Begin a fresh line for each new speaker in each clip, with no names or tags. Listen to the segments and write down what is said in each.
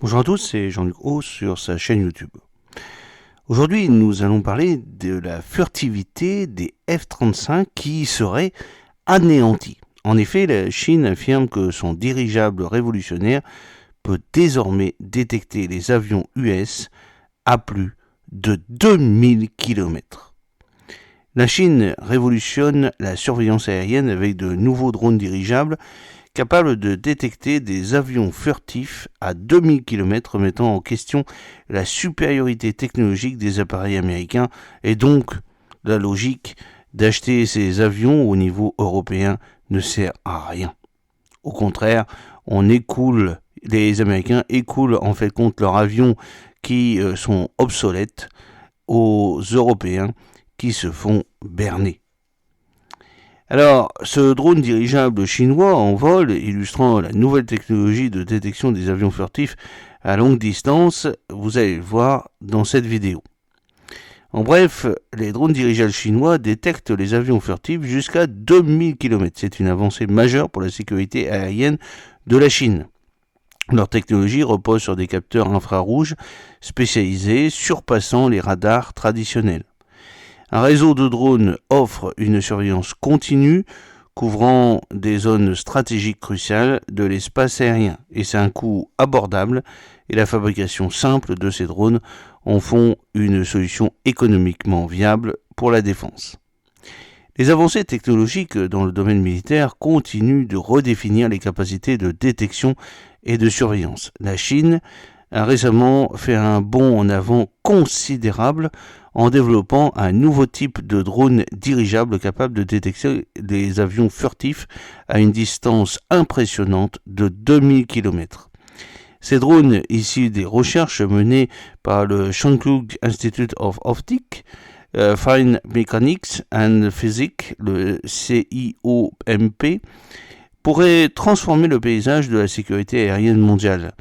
Bonjour à tous, c'est Jean-Luc Haut sur sa chaîne YouTube. Aujourd'hui, nous allons parler de la furtivité des F-35 qui seraient anéantis. En effet, la Chine affirme que son dirigeable révolutionnaire peut désormais détecter les avions US à plus de 2000 km. La Chine révolutionne la surveillance aérienne avec de nouveaux drones dirigeables capable de détecter des avions furtifs à 2000 km, remettant en question la supériorité technologique des appareils américains et donc la logique d'acheter ces avions au niveau européen ne sert à rien. Au contraire, les Américains écoulent en fait compte leurs avions qui sont obsolètes aux Européens qui se font berner. Alors, ce drone dirigeable chinois en vol, illustrant la nouvelle technologie de détection des avions furtifs à longue distance, vous allez le voir dans cette vidéo. En bref, les drones dirigeables chinois détectent les avions furtifs jusqu'à 2000 km. C'est une avancée majeure pour la sécurité aérienne de la Chine. Leur technologie repose sur des capteurs infrarouges spécialisés surpassant les radars traditionnels. Un réseau de drones offre une surveillance continue couvrant des zones stratégiques cruciales de l'espace aérien et c'est un coût abordable et la fabrication simple de ces drones en font une solution économiquement viable pour la défense. Les avancées technologiques dans le domaine militaire continuent de redéfinir les capacités de détection et de surveillance. La Chine a récemment fait un bond en avant considérable en développant un nouveau type de drone dirigeable capable de détecter des avions furtifs à une distance impressionnante de 2000 km. Ces drones, issus des recherches menées par le Shanghai Institute of Optics, Fine Mechanics and Physics, le CIOMP, pourraient transformer le paysage de la sécurité aérienne mondiale.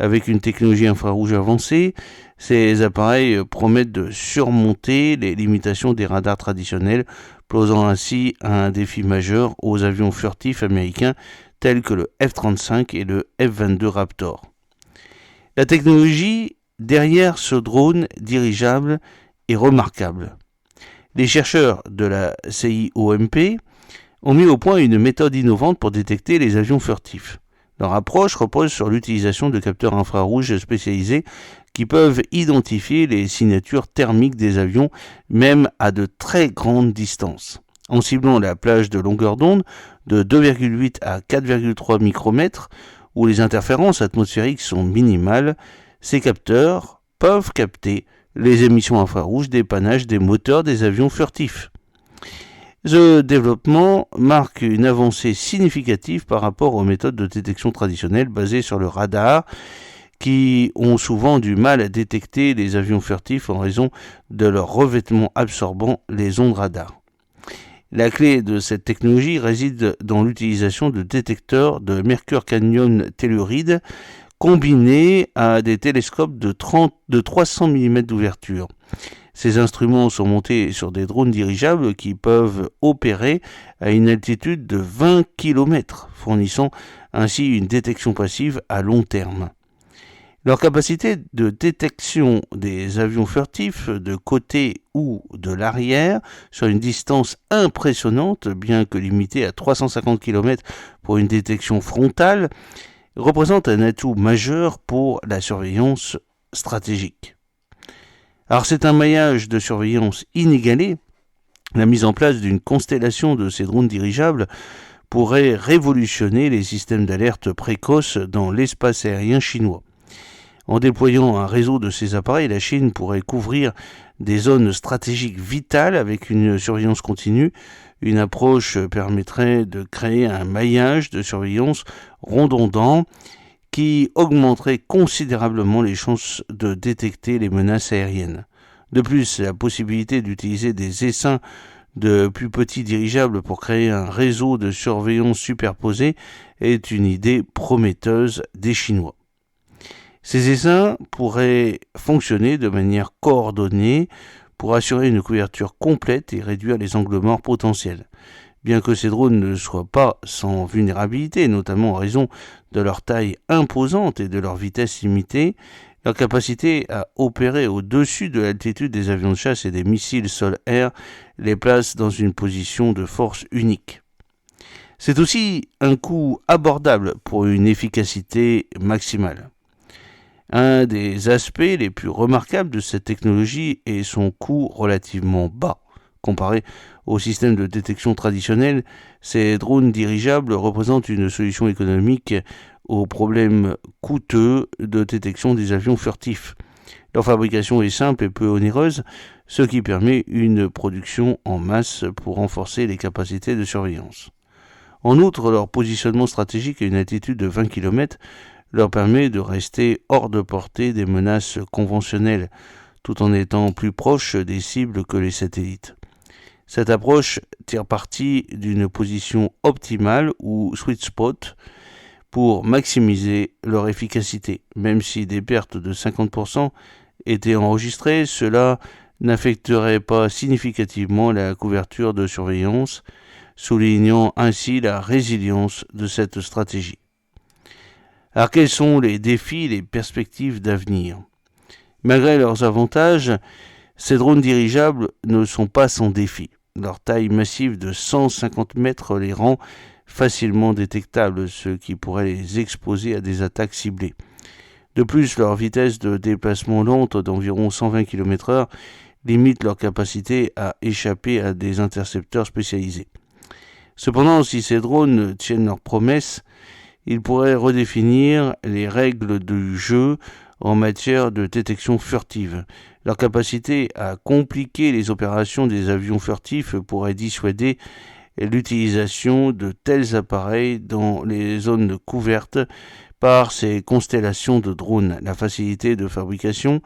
Avec une technologie infrarouge avancée, ces appareils promettent de surmonter les limitations des radars traditionnels, posant ainsi un défi majeur aux avions furtifs américains tels que le F-35 et le F-22 Raptor. La technologie derrière ce drone dirigeable est remarquable. Les chercheurs de la CIOMP ont mis au point une méthode innovante pour détecter les avions furtifs. Leur approche repose sur l'utilisation de capteurs infrarouges spécialisés qui peuvent identifier les signatures thermiques des avions, même à de très grandes distances. En ciblant la plage de longueur d'onde de 2,8 à 4,3 micromètres, où les interférences atmosphériques sont minimales, ces capteurs peuvent capter les émissions infrarouges dépannage des moteurs des avions furtifs. Ce développement marque une avancée significative par rapport aux méthodes de détection traditionnelles basées sur le radar, qui ont souvent du mal à détecter les avions furtifs en raison de leur revêtement absorbant les ondes radar. La clé de cette technologie réside dans l'utilisation de détecteurs de Mercure Canyon telluride combinés à des télescopes de 300 mm d'ouverture. Ces instruments sont montés sur des drones dirigeables qui peuvent opérer à une altitude de 20 km, fournissant ainsi une détection passive à long terme. Leur capacité de détection des avions furtifs de côté ou de l'arrière sur une distance impressionnante, bien que limitée à 350 km pour une détection frontale, représente un atout majeur pour la surveillance stratégique. Alors c'est un maillage de surveillance inégalé. La mise en place d'une constellation de ces drones dirigeables pourrait révolutionner les systèmes d'alerte précoce dans l'espace aérien chinois. En déployant un réseau de ces appareils, la Chine pourrait couvrir des zones stratégiques vitales avec une surveillance continue. Une approche permettrait de créer un maillage de surveillance redondant qui augmenterait considérablement les chances de détecter les menaces aériennes. De plus, la possibilité d'utiliser des essaims de plus petits dirigeables pour créer un réseau de surveillance superposé est une idée prometteuse des Chinois. Ces essaims pourraient fonctionner de manière coordonnée pour assurer une couverture complète et réduire les angles morts potentiels. Bien que ces drones ne soient pas sans vulnérabilité, notamment en raison de leur taille imposante et de leur vitesse limitée, leur capacité à opérer au-dessus de l'altitude des avions de chasse et des missiles sol-air les place dans une position de force unique. C'est aussi un coût abordable pour une efficacité maximale. Un des aspects les plus remarquables de cette technologie est son coût relativement bas. Comparé au système de détection traditionnel, ces drones dirigeables représentent une solution économique aux problèmes coûteux de détection des avions furtifs. Leur fabrication est simple et peu onéreuse, ce qui permet une production en masse pour renforcer les capacités de surveillance. En outre, leur positionnement stratégique à une altitude de 20 km leur permet de rester hors de portée des menaces conventionnelles, tout en étant plus proche des cibles que les satellites. Cette approche tire parti d'une position optimale ou sweet spot pour maximiser leur efficacité. Même si des pertes de 50% étaient enregistrées, cela n'affecterait pas significativement la couverture de surveillance, soulignant ainsi la résilience de cette stratégie. Alors quels sont les défis et les perspectives d'avenir ? Malgré leurs avantages, ces drones dirigeables ne sont pas sans défi. Leur taille massive de 150 mètres les rend facilement détectables, ce qui pourrait les exposer à des attaques ciblées. De plus, leur vitesse de déplacement lente d'environ 120 km/h limite leur capacité à échapper à des intercepteurs spécialisés. Cependant, si ces drones tiennent leurs promesses, ils pourraient redéfinir les règles du jeu en matière de détection furtive. Leur capacité à compliquer les opérations des avions furtifs pourrait dissuader l'utilisation de tels appareils dans les zones couvertes par ces constellations de drones. La facilité de fabrication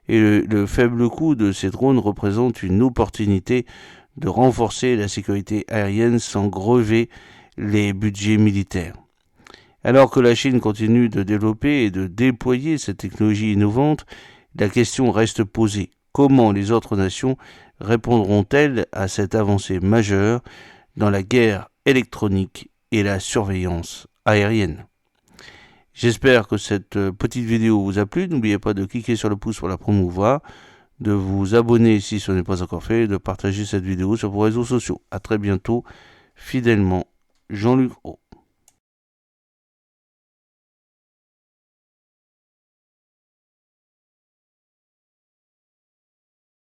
et le faible coût de ces drones représentent une opportunité de renforcer la sécurité aérienne sans grever les budgets militaires. Alors que la Chine continue de développer et de déployer cette technologie innovante, la question reste posée. Comment les autres nations répondront-elles à cette avancée majeure dans la guerre électronique et la surveillance aérienne ? J'espère que cette petite vidéo vous a plu. N'oubliez pas de cliquer sur le pouce pour la promouvoir, de vous abonner si ce n'est pas encore fait et de partager cette vidéo sur vos réseaux sociaux. À très bientôt, fidèlement, Jean-Luc Roux.